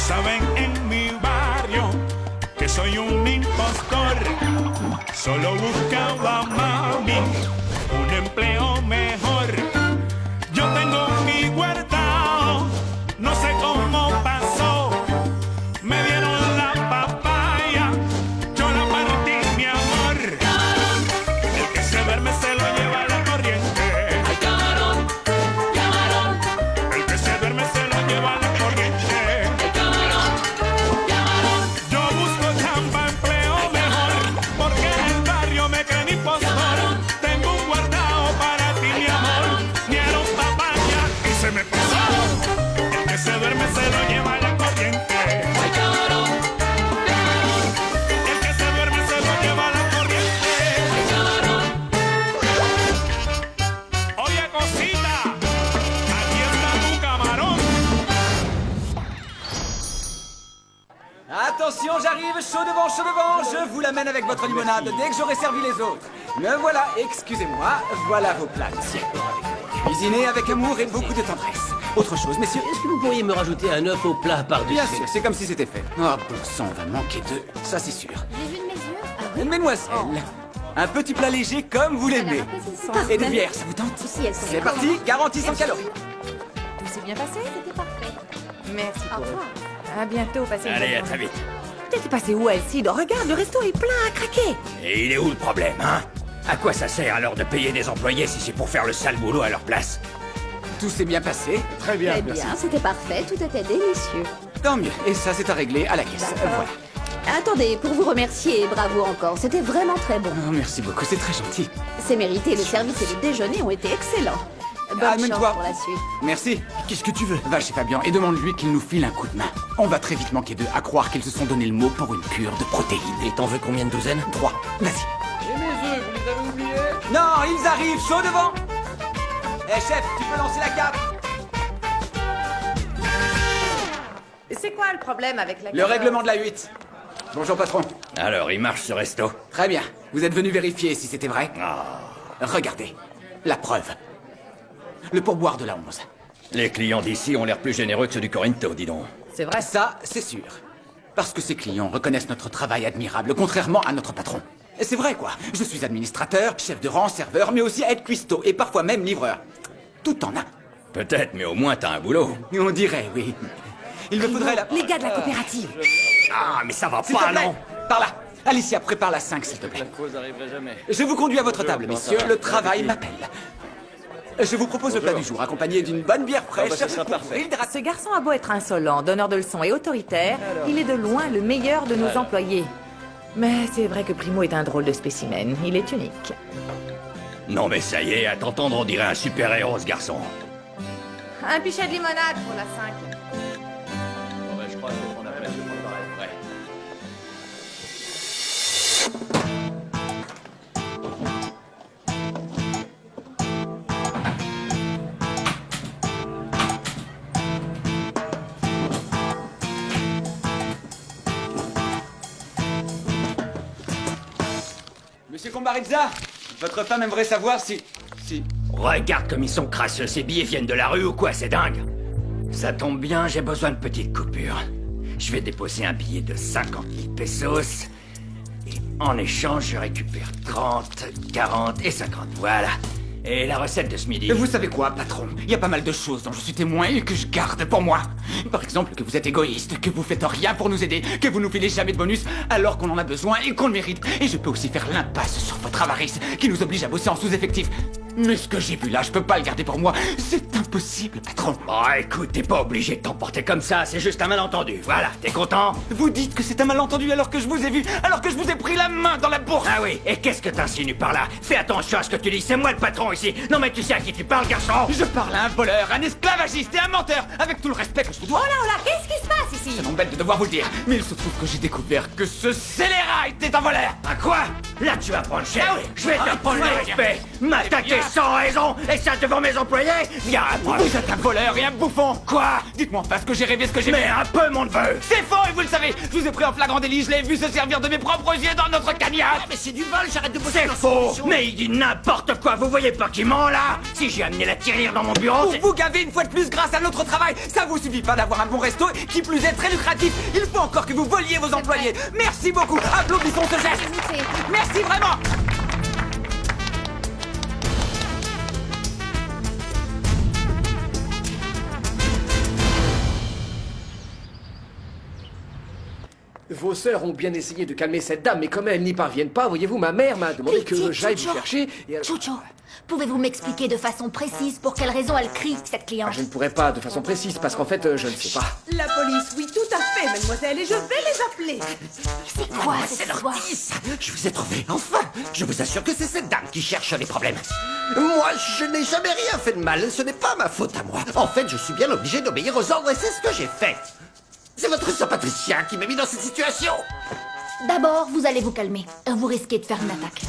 Saben en mi barrio que soy un impostor. Solo buscaba, mami, un empleo mejor. Yo tengo mi guardado, no sé cómo pasó. Me dieron la papaya, yo la partí, mi amor. El que se duerme se lo lleva la corriente. Ay, camarón, camarón, El que se duerme se lo lleva la corriente. ay, camarón, camarón. Yo busco chamba, empleo mejor, porque en el barrio me creen impostor. Tengo un guardado para ti, mi amor. Dieron papaya y se me pasó. El que se duerme se lo lleva la corriente. Ay, camarón, camarón, El que se duerme se lo lleva la corriente. ay, camarón. Oye, cosita, aquí está tu camarón. Attention, j'arrive, chaud devant, je vous l'amène avec votre limonade dès que j'aurai servi les autres. Me voilà, excusez-moi, voilà vos plats, monsieur. Cuisinés avec amour et beaucoup de tendresse. Autre chose, messieurs? Est-ce que vous pourriez me rajouter un œuf au plat par-dessus? Bien sûr, c'est comme si c'était fait. Oh, bon sang, on va manquer d'eux, ça c'est sûr. J'ai vu de mes yeux. Ah oui. Mesdemoiselles, un petit plat léger comme vous l'aimez. Parfait. Et des bières, ça vous tente? Ici, elles sont C'est parti, garantie sans calories. Tout s'est bien passé? C'était parfait. Merci Au pour eux. revoir. À bientôt, passez une Allez, bonne à journée. très vite. T'es passé où, Alcide? Regarde, le resto est plein à craquer. Et il est où le problème, hein? À quoi ça sert alors de payer des employés si c'est pour faire le sale boulot à leur place? Tout s'est bien passé? Très bien, Très bien, c'était parfait, tout était délicieux. Tant mieux, et ça c'est à régler à la caisse. Voilà. Attendez, pour vous remercier, bravo encore, c'était vraiment très bon. Oh, merci beaucoup, c'est très gentil. C'est mérité, le service et le déjeuner ont été excellents. Bonne Amène-toi. chance pour la suite. Merci. Qu'est-ce que tu veux? Va chez Fabien et demande-lui qu'il nous file un coup de main. On va très vite manquer d'eux, à croire qu'ils se sont donné le mot pour une cure de protéines. Et t'en veux combien de douzaines? 3. Vas-y. Et mes œufs, vous les avez oubliés? Non, ils arrivent, chaud devant. Eh chef, tu peux lancer la carte? C'est quoi le problème avec la Le règlement de la 8. Bonjour patron. Alors, il marche ce resto? Très bien. Vous êtes venu vérifier si c'était vrai? Ah, Regardez. La preuve. Le pourboire de la 11. les clients d'ici ont l'air plus généreux que ceux du Corinto, dis donc. C'est vrai. Ça, c'est sûr. Parce que ces clients reconnaissent notre travail admirable, contrairement à notre patron. Et c'est vrai, quoi. Je suis administrateur, chef de rang, serveur, mais aussi aide cuistot et parfois même livreur. Tout en un. Peut-être, mais au moins t'as un boulot. On dirait, oui. Il me faudrait la... Les gars de la coopérative. Ah, mais ça va S'il te pas, plaît, non? par là. Alicia, prépare la 5, s'il te plaît. La cause n'arriverait jamais. Je vous conduis à votre table, messieurs. Le travail m'appelle. Je vous propose le plat du jour, accompagné d'une bonne bière fraîche. ça sera parfait. Hydrater. Ce garçon a beau être insolent, donneur de leçons et autoritaire, il est de loin le meilleur de nos employés. Mais c'est vrai que Primo est un drôle de spécimen. Il est unique. Non, mais ça y est, à t'entendre, on dirait un super-héros, ce garçon. Un pichet de limonade pour la 5. Bon, bah, je crois qu'on a presque tout pareil. Ouais. Monsieur Combarizza, votre femme aimerait savoir si... Regarde comme ils sont crasseux, ces billets viennent de la rue ou quoi, c'est dingue. Ça tombe bien, j'ai besoin de petites coupures. Je vais déposer un billet de 50 000 pesos. Et en échange, je récupère 30, 40 et 50. Voilà. Et la recette de ce midi. Vous savez quoi, patron? Il y a pas mal de choses dont je suis témoin et que je garde pour moi. Par exemple, que vous êtes égoïste, que vous faites rien pour nous aider, que vous nous filez jamais de bonus alors qu'on en a besoin et qu'on le mérite. Et je peux aussi faire l'impasse sur votre avarice qui nous oblige à bosser en sous-effectif. Mais ce que j'ai vu là, je peux pas le garder pour moi. C'est impossible, patron. Bon, écoute, t'es pas obligé de t'emporter comme ça, c'est juste un malentendu. Voilà, t'es content? Vous dites que c'est un malentendu alors que je vous ai vu, alors que je vous ai pris la main dans la bourse. Ah oui, et qu'est-ce que t'insinues par là? Fais attention à ce que tu dis, c'est moi le patron ici. Non mais tu sais à qui tu parles, garçon? Je parle à un voleur, un esclavagiste et un menteur, avec tout le respect que je vous dois. Oh là, qu'est-ce qui se passe ici? Ça m'embête de devoir vous le dire, mais il se trouve que j'ai découvert que ce scélérat était un voleur. À quoi? Là tu vas prendre cher. Ah oui. Je vais Ah, te prendre le ouais. respect. M'attaquer sans raison, et ça devant mes employés. Viens, approche. Vous êtes un voleur et un bouffon. Quoi? Dites-moi enfin ce que j'ai rêvé, ce que j'ai Mais fait. un peu, mon neveu. C'est faux et vous le savez. Je vous ai pris en flagrant délit, je l'ai vu se servir de mes propres yeux dans notre cagnard. Mais c'est du vol, j'arrête de bosser C'est dans faux. cette émission. Mais il dit n'importe quoi. Vous voyez pas qu'il ment, là? Si j'ai amené la tirelire dans mon bureau, Pour c'est... vous gaver une fois de plus grâce à notre travail. Ça vous suffit pas d'avoir un bon resto, qui plus est très lucratif. Il faut encore que vous voliez vos employés. Merci beaucoup. Applaudissons ce geste. Écoutez, Merci vraiment. Vos sœurs ont bien essayé de calmer cette dame, mais comme elles n'y parviennent pas, voyez-vous, ma mère m'a demandé que Pitié, j'aille vous Chucho. chercher. Et alors- Chucho, pouvez-vous m'expliquer de façon précise pour quelle raison elle crie, cette cliente? Je ne pourrais pas de façon précise parce qu'en fait, je ne sais pas. La police, oui, tout à fait, mademoiselle, et je vais les appeler. C'est quoi cette histoire? Je vous ai trouvé, enfin. Je vous assure que c'est cette dame qui cherche les problèmes. Moi, je n'ai jamais rien fait de mal. Ce n'est pas ma faute à moi. En fait, je suis bien obligé d'obéir aux ordres et c'est ce que j'ai fait. C'est votre sœur Patricia qui m'a mis dans cette situation. D'abord, vous allez vous calmer. Vous risquez de faire une attaque.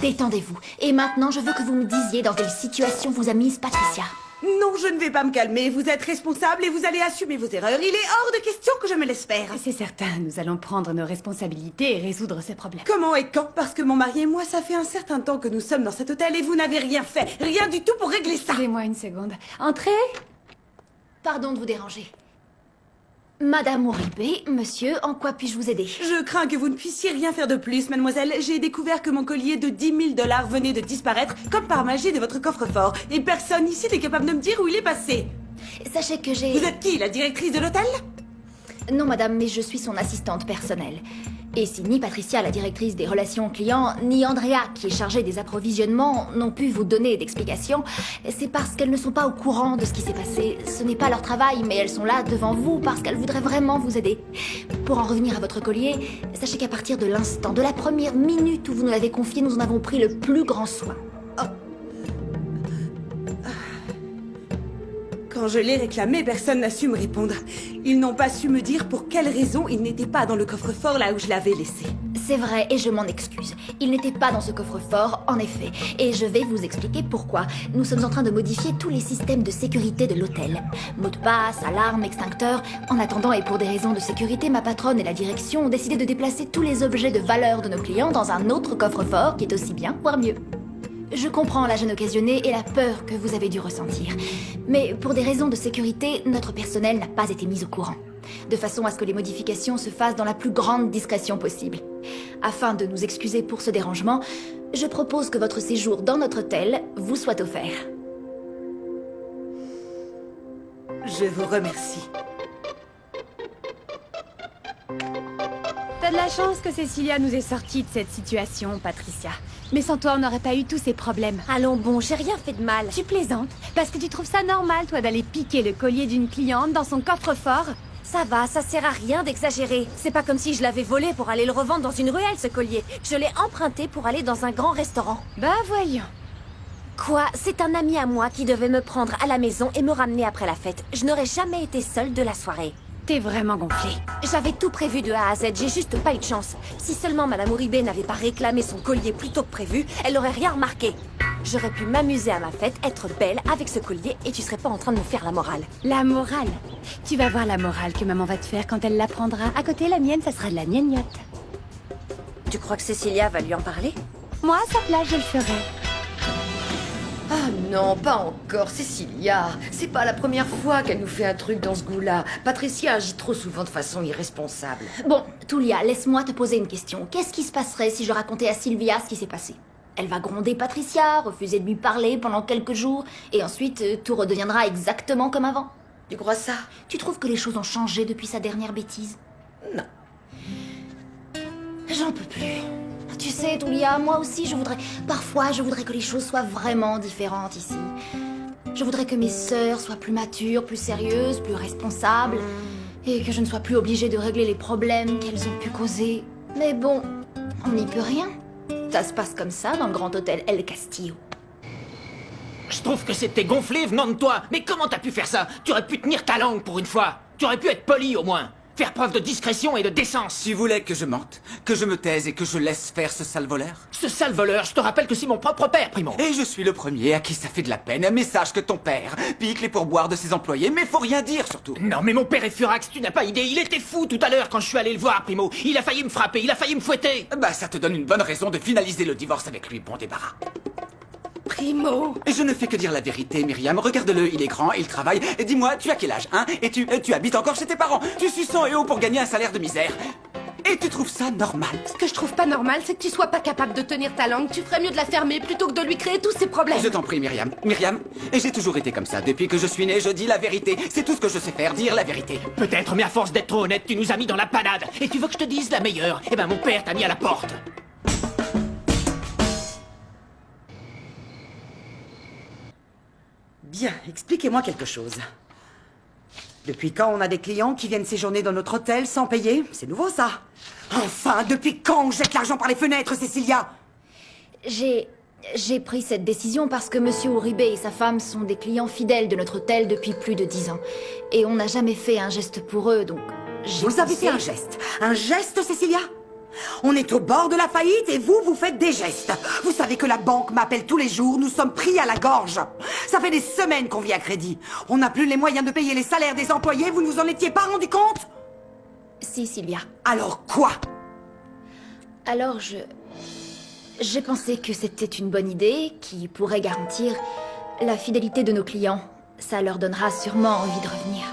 Détendez-vous. Et maintenant, je veux que vous me disiez dans quelle situation vous a mise Patricia. Non, je ne vais pas me calmer. Vous êtes responsable et vous allez assumer vos erreurs. Il est hors de question que je me laisse faire. C'est certain, nous allons prendre nos responsabilités et résoudre ces problèmes. Comment et quand? Parce que mon mari et moi, ça fait un certain temps que nous sommes dans cet hôtel et vous n'avez rien fait. Rien du tout pour régler ça. Donnez-moi une seconde. Entrez. Pardon de vous déranger. Madame Uribe, monsieur, en quoi puis-je vous aider? Je crains que vous ne puissiez rien faire de plus, mademoiselle. J'ai découvert que mon collier de 10 000 $ venait de disparaître, comme par magie, de votre coffre-fort. Et personne ici n'est capable de me dire où il est passé. Sachez que j'ai... Vous êtes qui, la directrice de l'hôtel? Non, madame, mais je suis son assistante personnelle. Et si ni Patricia, la directrice des relations clients, ni Andrea, qui est chargée des approvisionnements, n'ont pu vous donner d'explications, c'est parce qu'elles ne sont pas au courant de ce qui s'est passé. Ce n'est pas leur travail, mais elles sont là devant vous parce qu'elles voudraient vraiment vous aider. Pour en revenir à votre collier, sachez qu'à partir de l'instant, de la première minute où vous nous l'avez confié, nous en avons pris le plus grand soin. Quand je l'ai réclamé, personne n'a su me répondre. Ils n'ont pas su me dire pour quelle raison il n'était pas dans le coffre-fort là où je l'avais laissé. C'est vrai, et je m'en excuse. Il n'était pas dans ce coffre-fort, en effet. Et je vais vous expliquer pourquoi. Nous sommes en train de modifier tous les systèmes de sécurité de l'hôtel. Mot de passe, alarme, extincteur. En attendant, et pour des raisons de sécurité, ma patronne et la direction ont décidé de déplacer tous les objets de valeur de nos clients dans un autre coffre-fort qui est aussi bien, voire mieux. Je comprends la gêne occasionnée et la peur que vous avez dû ressentir. Mais pour des raisons de sécurité, notre personnel n'a pas été mis au courant. De façon à ce que les modifications se fassent dans la plus grande discrétion possible. Afin de nous excuser pour ce dérangement, je propose que votre séjour dans notre hôtel vous soit offert. Je vous remercie. T'as de la chance que Cecilia nous ait sortis de cette situation, Patricia. Mais sans toi, on n'aurait pas eu tous ces problèmes. Allons bon, j'ai rien fait de mal. Tu plaisantes? Parce que tu trouves ça normal, toi, d'aller piquer le collier d'une cliente dans son coffre-fort? Ça va, ça sert à rien d'exagérer. C'est pas comme si je l'avais volé pour aller le revendre dans une ruelle, ce collier. Je l'ai emprunté pour aller dans un grand restaurant. Bah voyons. Quoi? C'est un ami à moi qui devait me prendre à la maison et me ramener après la fête. Je n'aurais jamais été seule de la soirée. T'es vraiment gonflé. J'avais tout prévu de A à Z, j'ai juste pas eu de chance. Si seulement Madame Uribe n'avait pas réclamé son collier plus tôt que prévu, elle aurait rien remarqué. J'aurais pu m'amuser à ma fête, être belle avec ce collier et tu serais pas en train de me faire la morale. La morale? Tu vas voir la morale que maman va te faire quand elle l'apprendra. À côté, la mienne, ça sera de la gnognotte. Tu crois que Cecilia va lui en parler? Moi, à sa place, je le ferai. Ah non, pas encore, Cecilia. C'est pas la première fois qu'elle nous fait un truc dans ce goût-là. Patricia agit trop souvent de façon irresponsable. Bon, Tulia, laisse-moi te poser une question. Qu'est-ce qui se passerait si je racontais à Sylvia ce qui s'est passé? Elle va gronder Patricia, refuser de lui parler pendant quelques jours, et ensuite tout redeviendra exactement comme avant. Tu crois ça? Tu trouves que les choses ont changé depuis sa dernière bêtise? Non. J'en peux plus. Tu sais, Tulia, moi aussi Parfois, je voudrais que les choses soient vraiment différentes ici. Je voudrais que mes sœurs soient plus matures, plus sérieuses, plus responsables, et que je ne sois plus obligée de régler les problèmes qu'elles ont pu causer. Mais bon, on n'y peut rien. Ça se passe comme ça dans le grand hôtel El Castillo. Je trouve que c'était gonflé venant de toi. Mais comment t'as pu faire ça? Tu aurais pu tenir ta langue pour une fois. Tu aurais pu être poli au moins. Faire preuve de discrétion et de décence. Tu voulais que je mente, que je me taise et que je laisse faire ce sale voleur? Ce sale voleur, je te rappelle que c'est mon propre père, Primo. Et je suis le premier à qui ça fait de la peine. Mais sache que ton père pique les pourboires de ses employés, mais faut rien dire surtout. Non, mais mon père est furax, tu n'as pas idée. Il était fou tout à l'heure quand je suis allé le voir, Primo. Il a failli me frapper, il a failli me fouetter. Bah, ça te donne une bonne raison de finaliser le divorce avec lui. Bon débarras. Primo. Et je ne fais que dire la vérité, Myriam. Regarde-le, il est grand, il travaille. Et dis-moi, tu as quel âge, hein? Et tu habites encore chez tes parents. Tu sues sang et eau pour gagner un salaire de misère. Et tu trouves ça normal? Ce que je trouve pas normal, c'est que tu sois pas capable de tenir ta langue. Tu ferais mieux de la fermer plutôt que de lui créer tous ces problèmes. Je t'en prie, Myriam. Myriam, et j'ai toujours été comme ça. Depuis que je suis né, je dis la vérité. C'est tout ce que je sais faire, dire la vérité. Peut-être, mais à force d'être trop honnête, tu nous as mis dans la panade. Et tu veux que je te dise la meilleure? Eh ben, mon père t'a mis à la porte. Bien, expliquez-moi quelque chose. Depuis quand on a des clients qui viennent séjourner dans notre hôtel sans payer? C'est nouveau, ça. Enfin, depuis quand on jette l'argent par les fenêtres, Cécilia? J'ai pris cette décision parce que Monsieur Uribe et sa femme sont des clients fidèles de notre hôtel depuis plus de 10 ans. Et on n'a jamais fait un geste pour eux, donc... Vous avez fait un geste? Un geste, Cécilia? On est au bord de la faillite et vous faites des gestes. Vous savez que la banque m'appelle tous les jours, nous sommes pris à la gorge. Ça fait des semaines qu'on vit à crédit. On n'a plus les moyens de payer les salaires des employés, vous ne vous en étiez pas rendu compte? Si, Sylvia. Alors quoi? Alors j'ai pensé que c'était une bonne idée qui pourrait garantir la fidélité de nos clients. Ça leur donnera sûrement envie de revenir.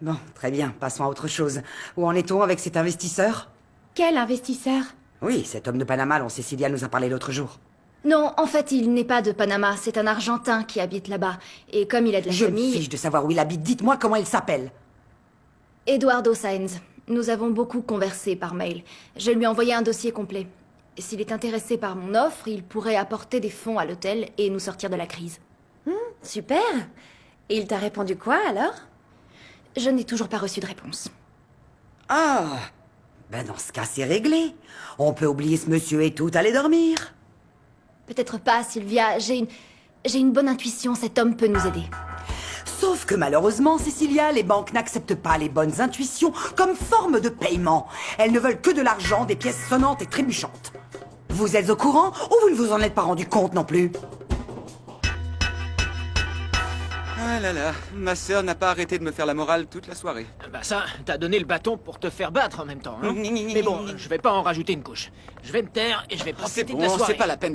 Bon, très bien, passons à autre chose. Où en est-on avec cet investisseur? Quel investisseur? Oui, cet homme de Panama dont Cécilia nous a parlé l'autre jour. Non, en fait, il n'est pas de Panama, c'est un Argentin qui habite là-bas. Et comme il a de la famille... Je me fiche de savoir où il habite, dites-moi comment il s'appelle. Eduardo Saenz. Nous avons beaucoup conversé par mail. Je lui ai envoyé un dossier complet. S'il est intéressé par mon offre, il pourrait apporter des fonds à l'hôtel et nous sortir de la crise. Super. Et il t'a répondu quoi, alors? Je n'ai toujours pas reçu de réponse. Ah, ben dans ce cas, c'est réglé. On peut oublier ce monsieur et tout aller dormir. Peut-être pas, Sylvia. J'ai une bonne intuition, cet homme peut nous aider. Sauf que malheureusement, Cécilia, les banques n'acceptent pas les bonnes intuitions comme forme de paiement. Elles ne veulent que de l'argent, des pièces sonnantes et trébuchantes. Vous êtes au courant ou vous ne vous en êtes pas rendu compte non plus? Ah là là, ma sœur n'a pas arrêté de me faire la morale toute la soirée. Bah ça, t'as donné le bâton pour te faire battre en même temps, hein. Mais bon, je vais pas en rajouter une couche. Je vais me taire et je vais profiter C'est de la bon, soirée. c'est pas la peine.